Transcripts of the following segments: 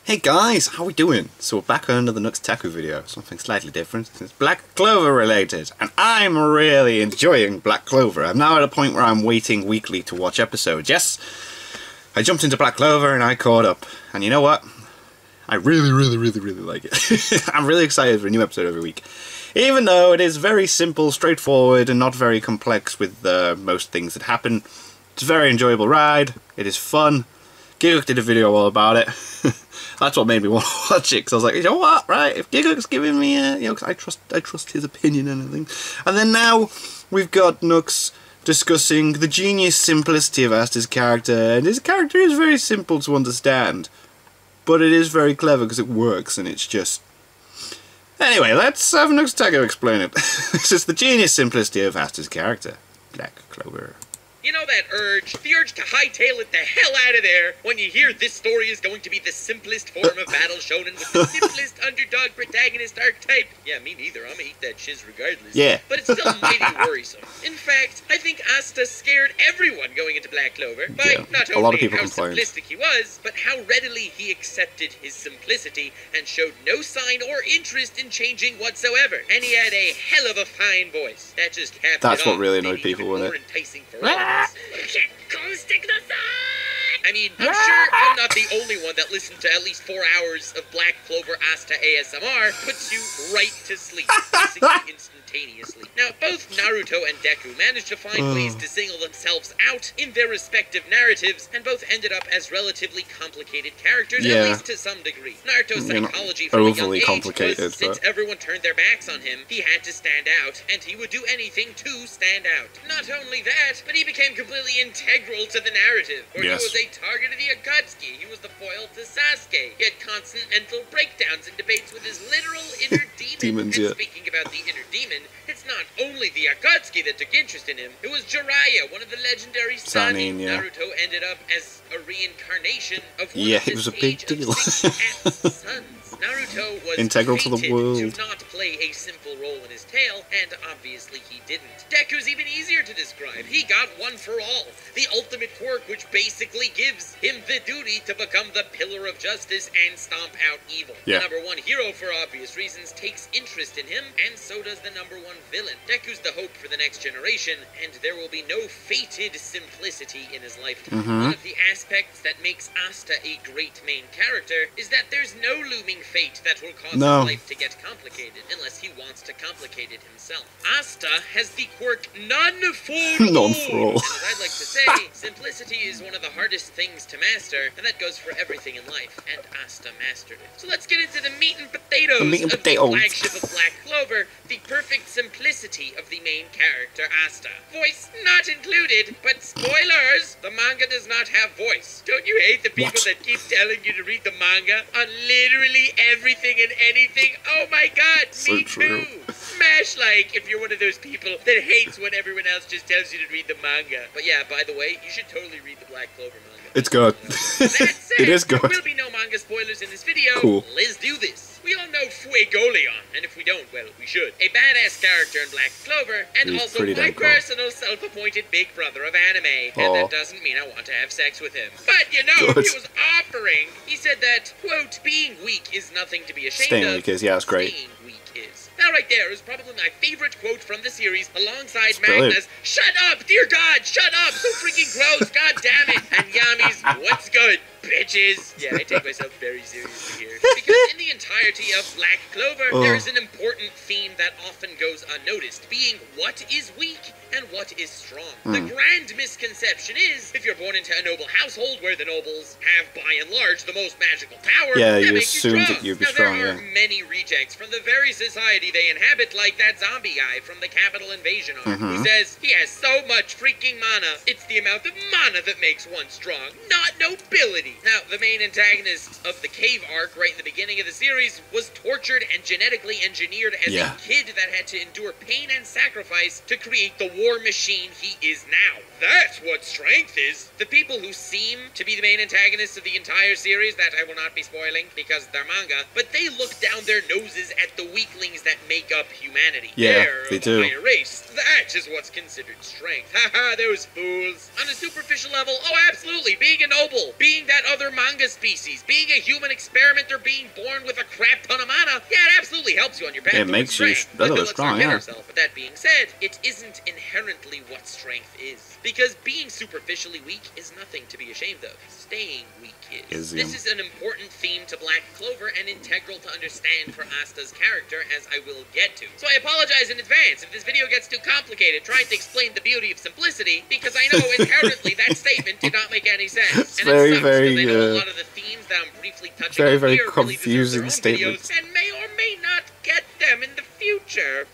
Hey guys, how we doing? So we're back on another Nux Taku video, something slightly different. It's Black Clover related, and I'm really enjoying Black Clover. I'm now at a point where I'm waiting weekly to watch episodes. Yes, I jumped into Black Clover and I caught up, and you know what? I really like it. I'm really excited for a new episode every week. Even though it is very simple, straightforward, and not very complex with most things that happen. It's a very enjoyable ride, it is fun. Giguk did a video all about it. That's what made me want to watch it, because I was like, you know what, right? If Giguk's giving me, you know, cause I trust his opinion and everything. And then now we've got Nux discussing the genius simplicity of Asta's character, and his character is very simple to understand, but it is very clever because it works, and it's just. Anyway, let's have Nux Taku explain it. This is the genius simplicity of Asta's character, Black Clover. You know that urge, the urge to hightail it the hell out of there when you hear this story is going to be the simplest form of battle shonen with the simplest underdog protagonist archetype? Yeah, me neither. I'm gonna eat that shiz regardless. Yeah. But it's still mighty worrisome. In fact, I think Asta scared everyone going into Black Clover by not only how simplistic he was, but how readily he accepted his simplicity and showed no sign or interest in changing whatsoever. And he had a hell of a fine voice. That just capped That's it what off, really annoyed people with it. Enticing for all. I mean, I'm sure I'm not the only one that listened to at least 4 hours of Black Clover Asta ASMR puts you right to sleep, basically instantaneously. Now, both Naruto and Deku managed to find ways to single themselves out in their respective narratives, and both ended up as relatively complicated characters, at least to some degree. Naruto's psychology from a young age was, since everyone turned their backs on him, he had to stand out, and he would do anything to stand out. Not only that, but he became completely integral to the narrative, where he was a target of the Akatsuki, he was the foil to Sasuke, he had constant mental breakdowns and debates with his literal inner demon. And speaking about the inner demon, it's not only the Akatsuki that took interest in him, it was Jiraiya, one of the legendary Sanin. Naruto ended up as a reincarnation of one of it was a big deal. sons. Naruto was integral to the world. To not play a simple role in his tale, and obviously he didn't. Deku's even easier to describe. He got one for all, the ultimate quirk which basically gives him the duty to become the pillar of justice and stomp out evil. The number one hero, for obvious reasons, takes interest in him, and so does the number one villain. Deku's the hope for the next generation, and there will be no fated simplicity in his lifetime. One of the aspects that makes Asta a great main character is that there's no looming fate that will cause his life to get complicated, unless he wants to complicate it himself. Asta has the quirk none for all. And as I'd like to say, simplicity is one of the hardest things to master, and that goes for everything in life, and Asta mastered it. So let's get into the meat and potatoes of the flagship of Black Clover, the perfect simplicity of the main character, Asta. Voice not included, but spoilers, the manga does not have voice. Don't you hate the people that keep telling you to read the manga on literally everything and anything? Oh my god, me too! Smash like if you're one of those people that hates when everyone else just tells you to read the manga. But yeah, by the way, you should totally read the Black Clover manga. It's good. That said, it is good. There will be no manga spoilers in this video. Let's do this. We all know Fuegoleon, and if we don't, well, we should. A badass character in Black Clover, and also my personal self-appointed big brother of anime. And that doesn't mean I want to have sex with him. But, you know, he was offering. He said that, quote, being weak is nothing to be ashamed of. Staying weak is, it's great. Staying weak is. That right there is probably my favorite quote from the series, alongside Magna's, "Shut up, dear God, shut up, so freaking gross, god damn it," and Yami's, "What's good, bitches?" Yeah, I take myself very seriously here. Because in the entirety of Black Clover, there is an important theme that often goes unnoticed, being what is weak and what is strong. The grand misconception is, if you're born into a noble household where the nobles have, by and large, the most magical power, you assume that you'd be strong. There are many rejects from the very society they inhabit, like that zombie guy from the Capital Invasion arc, who says he has so much freaking mana, it's the amount of mana that makes one strong, not nobility. Now, the main antagonist of the cave arc right in the beginning of the series was tortured and genetically engineered as a kid that had to endure pain and sacrifice to create the war machine he is now. That's what strength is. The people who seem to be the main antagonists of the entire series, that I will not be spoiling because they're manga, but they look down their noses at the weaklings that make up humanity. Yeah, They're they of do. a higher race. That is what's considered strength. Haha, those fools. On a superficial level, oh absolutely, being a noble, being that other manga species, being a human experiment, or being born with a crap ton of mana, yeah, it absolutely helps you on your path It towards makes you strength. rather But let's strong, not get yeah. ourselves. With that being said, it isn't inherently what strength is. Because being superficially weak is nothing to be ashamed of. Staying weak is. This is an important theme to Black Clover and integral to understand for Asta's character, as I will get to. So I apologize in advance if this video gets too complicated trying to explain the beauty of simplicity, because I know inherently that statement did not make any sense. It's and very, it sucks, very, because I know a lot of the themes that I'm briefly touching very, on very here really deserve their own confusing videos, and may or may not get them in the future.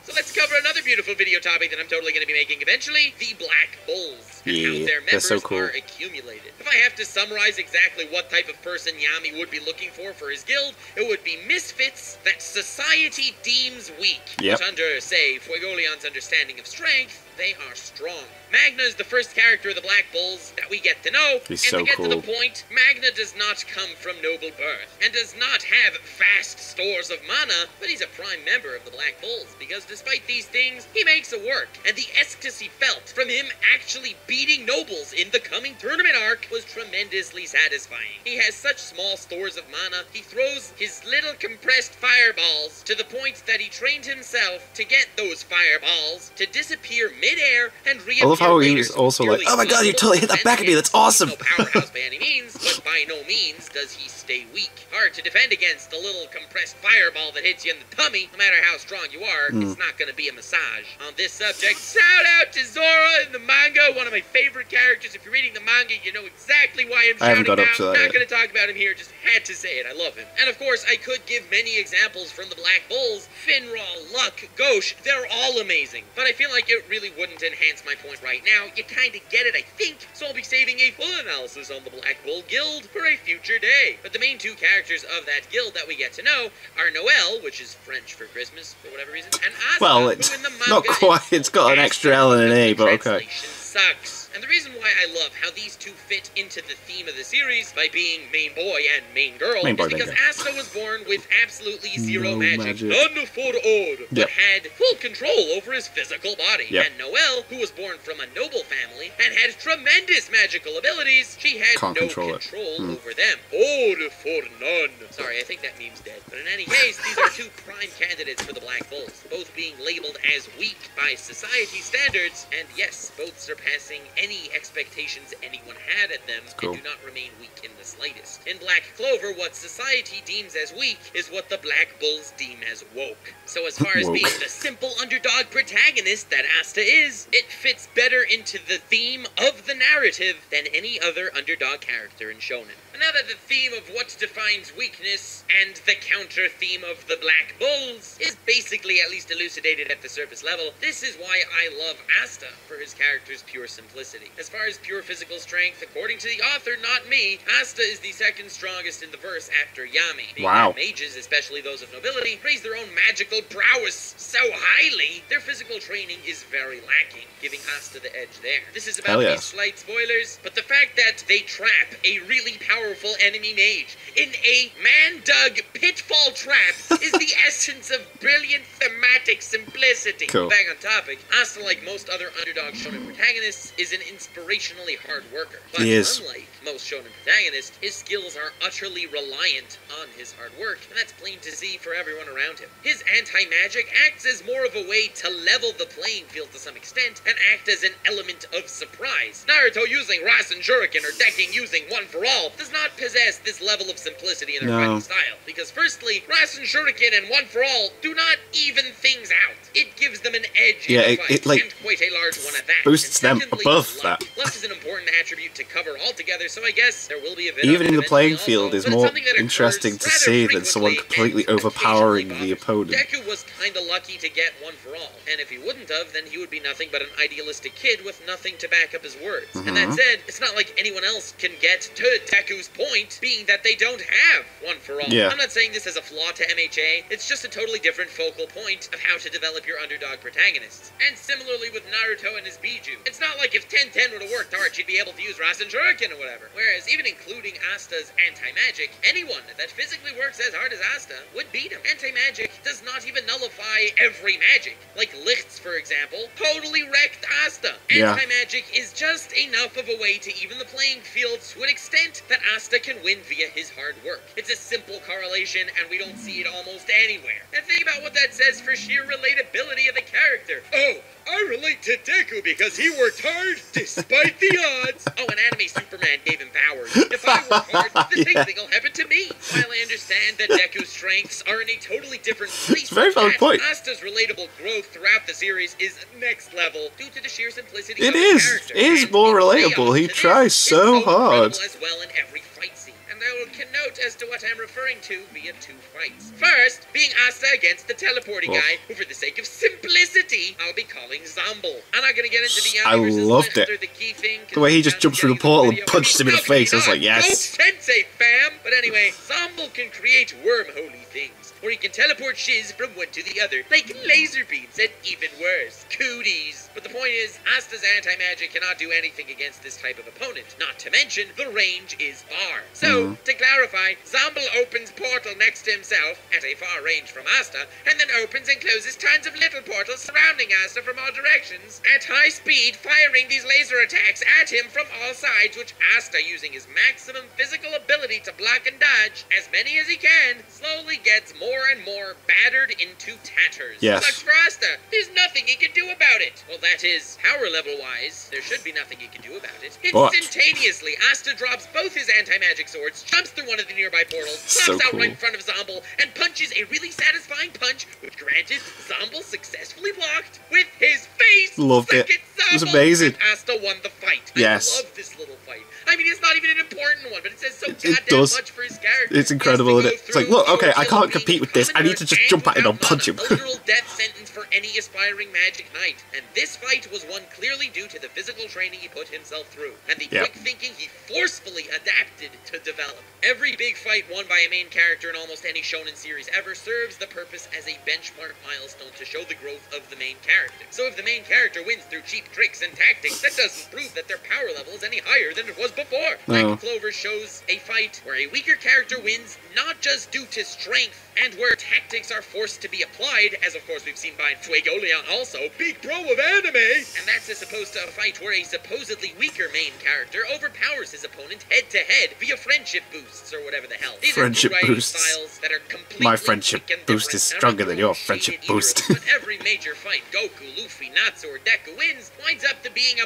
So let's cover another beautiful video topic that I'm totally going to be making eventually, the Black Bulls, and how Yeah, their they're members so cool. are accumulated. If I have to summarize exactly what type of person Yami would be looking for his guild, it would be misfits that society deems weak. Yep. But under, say, Fuegoleon's understanding of strength, they are strong. Magna is the first character of the Black Bulls that we get to know, He's and so to get to cool. the point, Magna does not come from noble birth, and does not have vast stores of mana, but he's a prime member of the Black Bulls, because despite these things, he makes it work, and the ecstasy felt from him actually beating nobles in the coming tournament arc was tremendously satisfying. He has such small stores of mana, he throws his little compressed fireballs to the point that he trained himself to get those fireballs to disappear mid-air and reappear I love how he later, was also like, purely oh my god, you totally hit that back of me, that's awesome! No powerhouse by any means, but by no means does he stay weak. Hard to defend against a little compressed fireball that hits you in the tummy. No matter how strong you are, it's not going to be a massage. On this subject, shout out to Zora in the manga, one of my favorite characters. If you're reading the manga, you know exactly why I'm I haven't shouting got up out. to that Not yet. going to talk about him here, just had to say it. I love him. And of course, I could give many examples from the Black Bulls. Finra, Luck, Gauche, they're all amazing. But I feel like it really wouldn't enhance my point right now. You kind of get it, I think, so I'll be saving a full analysis on the Black Bull Guild for a future day. But the main two characters of that guild that we get to know are Noelle, which is French for Christmas for whatever reason, and Asta, Well, it's who in the manga not quite, is it's got an extra L and an A, but okay. translation sucks. And the reason why I love how these two fit into the theme of the series by being main boy and main girl Main boy, is because main girl. Asta was born with absolutely zero No magic, magic. none for odd, but Yep. had full control over his physical body. Yep. And Noelle, who was born from a noble family and had tremendous magical abilities, she had Can't no control it. over them. Odd for none. Sorry, I think that meme's dead. But in any case, these are two prime candidates for the Black Bulls, both being labeled as weak by society standards, and yes, both surpassing any expectations anyone had at them, Cool. and do not remain weak in the slightest. In Black Clover, what society deems as weak is what the Black Bulls deem as woke. So as far as Woke. being the simple underdog protagonist that Asta is, it fits better into the theme of the narrative than any other underdog character in Shonen. And now that the theme of what defines weakness and the counter theme of the Black Bulls is basically at least elucidated at the surface level, this is why I love Asta for his character's pure simplicity. As far as pure physical strength, according to the author, not me, Asta is the second strongest in the verse after Yami. Being Wow. that mages, especially those of nobility, praise their own magical prowess so highly, their physical training is very lacking, giving Asta the edge there. This is about Hell yeah. these slight spoilers, but the fact that they trap a really powerful enemy mage in a man-dug pitfall trap is the essence of brilliant thematic simplicity. Cool. Back on topic, Asta, like most other underdog shonen protagonists, is an inspirationally hard worker. But He is. unlike most shonen protagonists, his skills are utterly reliant on his hard work, and that's plain to see for everyone around him. His anti-magic acts as more of a way to level the playing field to some extent, and act as an element of surprise. Naruto using Rasen Shuriken or decking using One for All does not possess this level of simplicity in their No. fighting style, because firstly, Rasen Shuriken and One for All do not even things out. It gives them an edge Yeah, in it- the fight, it, like, and quite a large one at that. boosts And them secondly, above luck. that. Luck is an important attribute to cover altogether, so I guess there will be a bit of Even in the eventually playing also, field is but it's more something that occurs interesting to rather see than someone frequently completely and overpowering occasionally the bothers. opponent. Deku was kinda lucky to get One for All, and if he wouldn't have, then he would be nothing but an idealistic kid with nothing to back up his words. And that said, it's not like anyone else can get to Deku's point, being that they don't have One one for all. Yeah. I'm not saying this as a flaw to MHA, it's just a totally different focal point of how to develop your underdog protagonists. And similarly with Naruto and his Biju. It's not like if 10-10 would have worked hard, she'd be able to use Rasen Shuriken or whatever. Whereas even including Asta's anti-magic, anyone that physically works as hard as Asta would beat him. Anti-magic does not even nullify every magic. Like Licht's, for example, totally wrecked Asta. Yeah. Anti-magic is just enough of a way to even the playing field to an extent that Asta can win via his hard work. It's a simple correlation, and we don't see it almost anywhere. And think about what that says for sheer relatability of the character. Oh, I relate to Deku because he worked hard despite the odds. Oh, an anime Superman gave him powers. If I work hard, the same thing will happen to me. While I understand that Deku's strengths are in a totally different place, It's a very valid point. Asta's relatable growth throughout the series is next level due to the sheer simplicity It of is. the character. It is And more in relatable. payoff He to tries this, so it's hard. incredible as well in every fight scene. And I will connote as to what I'm referring to via two fights. First, being Asta against the teleporting guy, who for the sake of simplicity, I'll be calling Zomble. I'm not gonna get into the I loved it. or the key thing. The way he just jumps through the portal and punches him in the How can you face. I was not? like, yes. Go sensei, fam! But anyway, Zomble can create wormholey things, where he can teleport shiz from one to the other, like laser beams, and even worse, cooties. But the point is, Asta's anti-magic cannot do anything against this type of opponent. Not to mention, the range is far. So, to clarify, Zomble opens portal next to himself, at a far range from Asta, and then opens and closes tons of little portals surrounding Asta from all directions, at high speed, firing these laser attacks at him from all sides, which Asta, using his maximum physical ability to block and dodge, as many as he can, slowly gets more and more battered into tatters. Yes. Sucks for Asta. There's nothing he can do about it. Well, that is, power level-wise, there should be nothing he can do about it. But Instantaneously, Asta drops both his anti-magic swords, jumps through one of the nearby portals, So pops out cool. right in front of Zomble, and punches a really satisfying punch, which granted, Zomble successfully blocked with his face. Loved it. Second It was Zomble, amazing. and Asta won the fight. Yes. I love this little fight. I mean, it's not even an important one, but it says so goddamn does. much for his character. It's incredible, He has to isn't it? It's like, go look, okay, I through can't compete with this. I need to just jump at him and punch him. A literal death sentence for any aspiring magic knight. And this fight was won clearly due to the physical training he put himself through, and the Yep. quick thinking he forcefully adapted to develop. Every big fight won by a main character in almost any shonen series ever serves the purpose as a benchmark milestone to show the growth of the main character. So if the main character wins through cheap tricks and tactics, that doesn't prove that their power level is any higher than it was before. No. Black Clover shows a fight where a weaker character wins not just due to strength, and where tactics are forced to be applied, as of course we've seen by Fuego Leon also, big pro of anime! And that's as opposed to a fight where a supposedly weaker main character overpowers his opponent head-to-head via friendship boosts or whatever the hell. These Friendship are two writing boosts. styles that are completely My friendship quick and boost different, is and stronger are than your no friendship shade in either boost. of them. But every major fight, Goku, Luffy, Natsu, or Deku wins, winds up to being a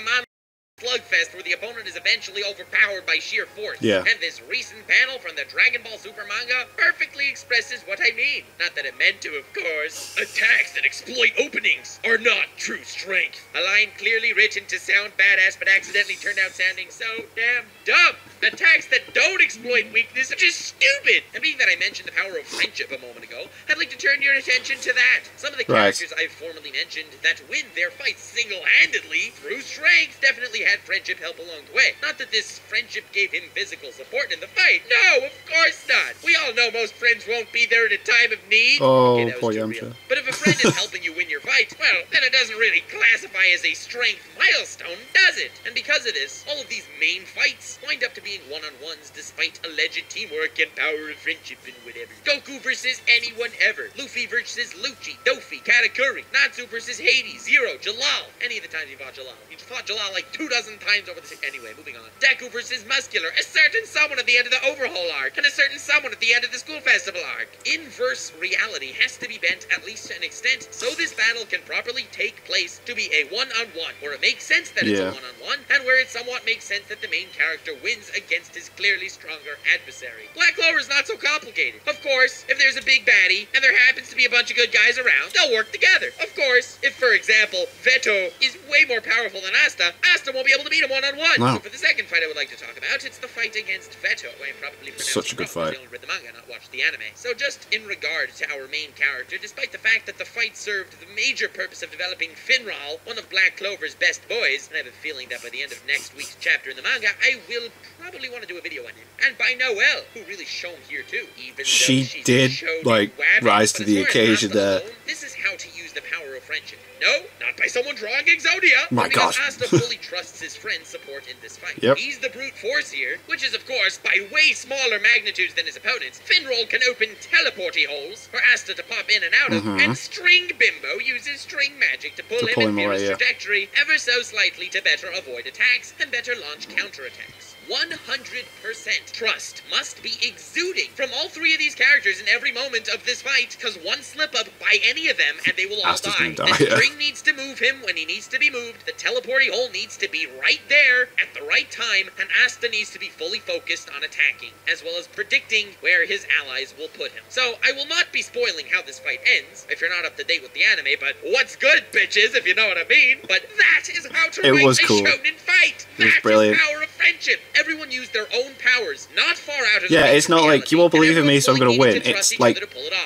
slugfest where the opponent is eventually overpowered by sheer force. Yeah. And this recent panel from the Dragon Ball Super manga perfectly expresses what I mean. Not that it meant to, of course. Attacks that exploit openings are not true strength. A line clearly written to sound badass but accidentally turned out sounding so damn dumb. Attacks that don't exploit weakness are just stupid. And being that I mentioned the power of friendship a moment ago, I'd like to turn your attention to that. Some of the Right. characters I've formerly mentioned that win their fights single-handedly through strength definitely had friendship help along the way. Not that this friendship gave him physical support in the fight. No, of course not. We all know most friends won't be there at a time of need. Oh, Okay, that was poor too Yamcha. real. But if a friend is helping you win your fight, well, then it doesn't really classify as a strength milestone, does it? And because of this, all of these main fights wind up to being one-on-ones despite alleged teamwork and power of friendship and whatever. Goku versus anyone ever. Luffy versus Lucci, Dofi, Katakuri. Natsu versus Hades, Zero, Jalal. Any of the times he fought Jalal. He fought Jalal like 24 times over the... Anyway, moving on. Deku versus Muscular. A certain someone at the end of the Overhaul arc, and a certain someone at the end of the School Festival arc. Inverse reality has to be bent at least to an extent, so this battle can properly take place to be a one-on-one, where it makes sense that it's a one-on-one, and where it somewhat makes sense that the main character wins against his clearly stronger adversary. Black Clover's not so complicated. Of course, if there's a big baddie, and there happens to be a bunch of good guys around, they'll work together. Of course, if, for example, Veto is way more powerful than Asta, Asta won't be able to beat him one-on-one. Wow. So for the second fight I would like to talk about, it's the fight against Veto. I am probably pronouncing Such a good wrong, fight. I only read the manga, not watched the anime. So just in regard to our main character, despite the fact that the fight served the major purpose of developing developing Finral, one of Black Clover's best boys, and I have a feeling that by the end of next week's chapter in the manga, I will probably want to do a video on him. And by Noelle, who really shone here too. Even she did, like, rise to the occasion there. This is how to use the power of friendship. No, not by someone drawing Exodia. My because God. Asta fully trusts his friend's support in this fight. Yep. He's the brute force here, which is of course by way smaller magnitudes than his opponents. Finral can open teleporty holes for Asta to pop in and out of, and String Bimbo uses string magic to pull him in Mirror's trajectory ever so slightly to better avoid attacks and better launch counterattacks. 100% trust must be exuding from all three of these characters in every moment of this fight, because one slip up by any of them and they will all die. The string needs to move him when he needs to be moved, the teleporting hole needs to be right there at the right time, and Asta needs to be fully focused on attacking, as well as predicting where his allies will put him. So I will not be spoiling how this fight ends, if you're not up to date with the anime, but what's good, bitches, if you know what I mean? But that is how to write a shonen fight! That's the power of friendship! Everyone used their own powers, not far out of it's not like, you won't believe in me, so I'm gonna win. It's like,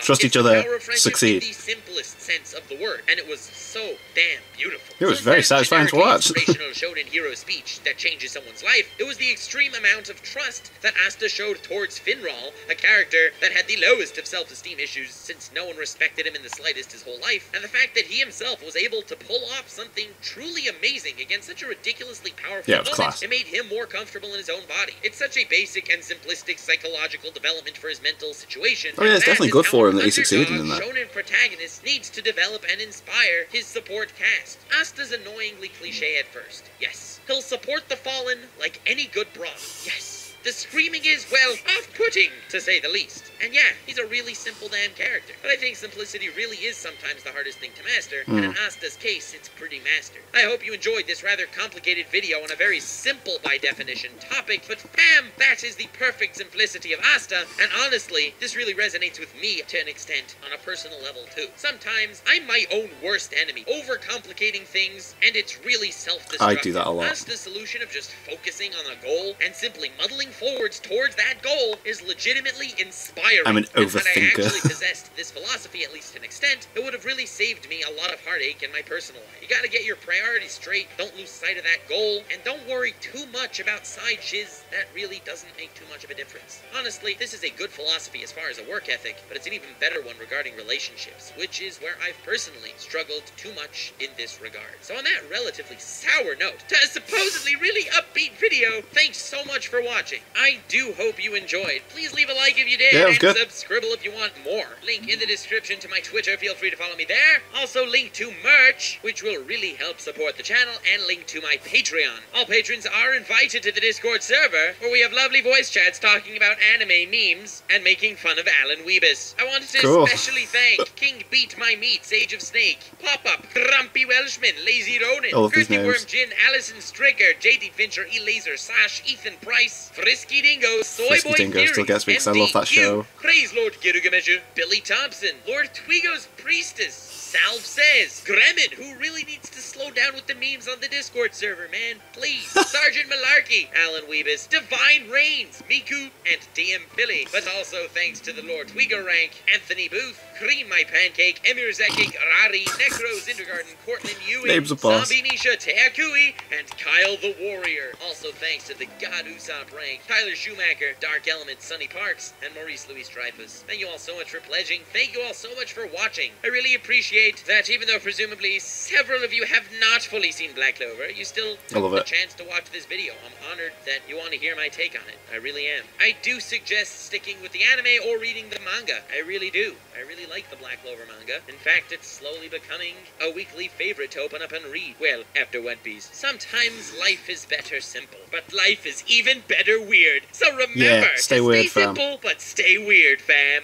trust each other, succeed. In the simplest sense of the word, and it was so damn beautiful. It was very satisfying to watch. Inspirational shonen hero speech that changes someone's life. It was the extreme amount of trust that Asta showed towards Finral, a character that had the lowest of self-esteem issues since no one respected him in the slightest his whole life, and the fact that he himself was able to pull off something truly amazing against such a ridiculously powerful opponent. It made him more comfortable in his own body. It's such a basic and simplistic psychological development for his mental situation. Oh yeah, it's definitely good for him that he succeeded in that. Shonen protagonist needs to develop and inspire his support cast. Asta's annoyingly cliche at first. Yes. He'll support the fallen like any good bra. Yes. The screaming is, well, off-putting, to say the least. And yeah, he's a really simple damn character. But I think simplicity really is sometimes the hardest thing to master, and in Asta's case, it's pretty mastered. I hope you enjoyed this rather complicated video on a very simple, by definition, topic, but bam, that is the perfect simplicity of Asta, and honestly, this really resonates with me to an extent, on a personal level too. Sometimes, I'm my own worst enemy, overcomplicating things, and it's really self-destructive. I do that a lot. Asta's solution of just focusing on a goal, and simply muddling forwards towards that goal is legitimately inspiring. I'm an overthinker. If I actually possessed this philosophy at least to an extent, it would have really saved me a lot of heartache in my personal life. You gotta get your priorities straight, don't lose sight of that goal, and don't worry too much about side shiz. That really doesn't make too much of a difference. Honestly, this is a good philosophy as far as a work ethic, but it's an even better one regarding relationships, which is where I've personally struggled too much in this regard. So on that relatively sour note, to a supposedly really upbeat video, thanks so much for watching. I do hope you enjoyed. Please leave a like if you did, and subscribe if you want more. Link in the description to my Twitter, feel free to follow me there. Also link to merch, which will really help support the channel, and link to my Patreon. All patrons are invited to the Discord server, where we have lovely voice chats talking about anime memes, and making fun of Alan Weebus. I wanted to especially thank King Beat My Meat, Sage of Snake, Pop-Up, Grumpy Welshman, Lazy Ronin, Kirsty Worm Jin, Allison Stricker, JD Fincher, E-Laser, Sash, Ethan Price, Frisky Dingo, Soy Boy Theory, still gets me because I love that show. Praise Lord Gilgamesh, Billy Thompson, Lord Twigo's Priestess, Salve Says, Gremmin, who really needs to slow down with the memes on the Discord server, man. Please. Sergeant Malarkey, Alan Weebus, Divine Reigns, Miku, and DM Philly. But also thanks to the Lord Twigo rank, Anthony Booth, Cream My Pancake, Emir Zekik, Rari, Necro, Zindergarten, Cortland Ewing, Zombie Nisha, Teakui, and Kyle the Warrior. Also thanks to the God Usopp rank, Tyler Schumacher, Dark Element, Sonny Parks, and Maurice Louis Dreyfus. Thank you all so much for pledging. Thank you all so much for watching. I really appreciate that even though presumably several of you have not fully seen Black Clover, you still took the chance to watch this video. I'm honored that you want to hear my take on it. I really am. I do suggest sticking with the anime or reading the manga. I really do. I really like the Black Clover manga. In fact, it's slowly becoming a weekly favorite to open up and read. Well, after One Piece. Sometimes life is better simple, but life is even better weird. So remember, stay weird, stay simple, but stay weird, fam.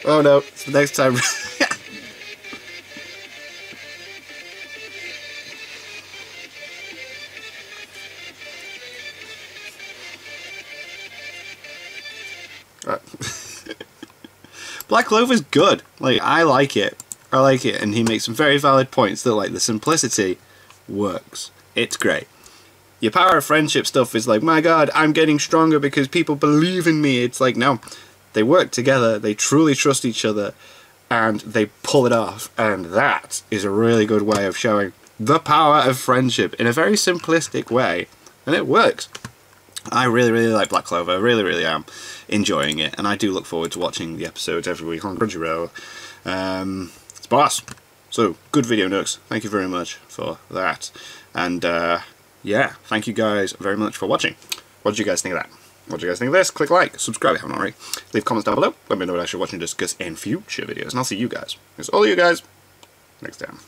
Oh no, it's the next time. Black Clover's good. Like, I like it. And he makes some very valid points that, like, the simplicity works. It's great. your power of friendship stuff is like, my god, I'm getting stronger because people believe in me. It's like, no, they work together, they truly trust each other, and they pull it off. And that is a really good way of showing the power of friendship in a very simplistic way, and it works. I really, really like Black Clover. I really, really am enjoying it, and I do look forward to watching the episodes every week on Crunchyroll. It's boss. So, good video, Nooks. Thank you very much for that. And, yeah, thank you guys very much for watching. What did you guys think of that? What do you guys think of this? Click like, subscribe if you haven't already. Leave comments down below. Let me know what I should watch and discuss in future videos. And I'll see you guys, all you guys, next time.